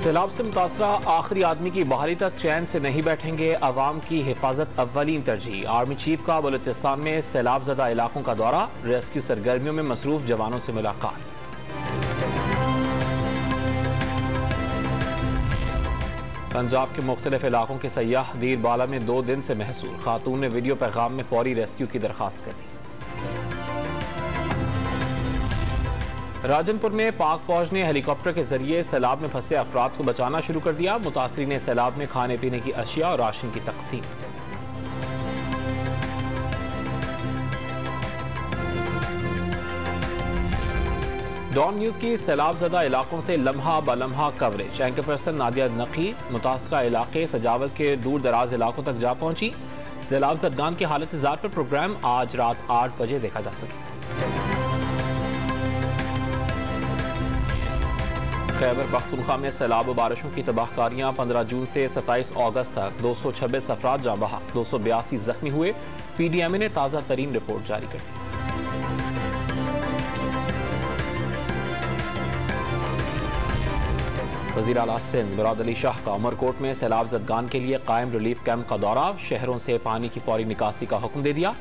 सैलाब से मुतासरा आखिरी आदमी की बहाली तक चैन से नहीं बैठेंगे, अवाम की हिफाजत अव्वलीन तरजीह। आर्मी चीफ का बलूचिस्तान में सैलाब ज़दा इलाकों का दौरा, रेस्क्यू सरगर्मियों में मसरूफ जवानों से मुलाकात। पंजाब के मुख्तलिफ इलाकों के सयाह दीर बाला में 2 दिन से महसूर, खातून ने वीडियो पैगाम में फौरी रेस्क्यू की दरखास्त कर दी। राजनपुर में पाक फौज ने हेलीकॉप्टर के जरिए सैलाब में फंसे अफराद को बचाना शुरू कर दिया। मुतासरीन सैलाब में खाने पीने की अशिया और राशन की तकसीम। डॉन न्यूज की सैलाब ज़दा इलाकों से लम्हा ब लम्हा कवरेज। एंकर पर्सन नादिया नकी मुतासरा इलाके सजावल के दूर दराज इलाकों तक जा पहुंची। सैलाब ज़दगान की हालत ज़ार पर प्रोग्राम आज रात 8 बजे देखा जा सके। खैबर पख्तूनख्वा में सैलाब व बारिशों की तबाहकारियां 15 जून से 27 अगस्त तक 226 अफराद जाँ बहा, 282 जख्मी हुए। PDMA ने ताज़ा तरीन रिपोर्ट जारी कर दी। वज़ीर आला सिंध मुराद अली शाह का उमरकोट में सैलाब ज़दगान के लिए कायम रिलीफ कैंप का दौरा, शहरों से पानी की फौरी निकासी का हुक्म दे दिया।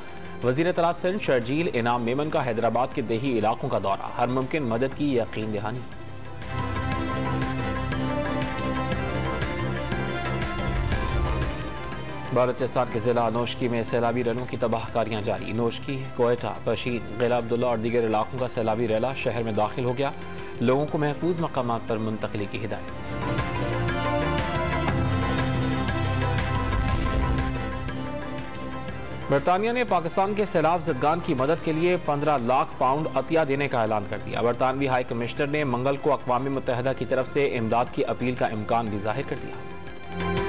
वज़ीर इत्तलात सिंध शर्जील इनाम मेमन का हैदराबाद के देही इलाकों का दौरा, हर मुमकिन मदद की यकीन दहानी। बलूचिस्तान के जिला नोशकी में सैलाबी रैलों की तबाहकारियां जारी। नोशकी, कोयटा, बशीर, गिला अब्दुल्ला और दीगर इलाकों का सैलाबी रैला शहर में दाखिल हो गया। लोगों को महफूज मकामात पर मुंतकली की हिदायत। बरतानिया ने पाकिस्तान के सैलाब ज़दगान की मदद के लिए 15 लाख पाउंड अतिया देने का ऐलान कर दिया। बरतानवी हाई कमिश्नर ने मंगल को अक़वाम मुत्तहिदा की तरफ से इमदाद की अपील का इम्कान भी जाहिर कर दिया।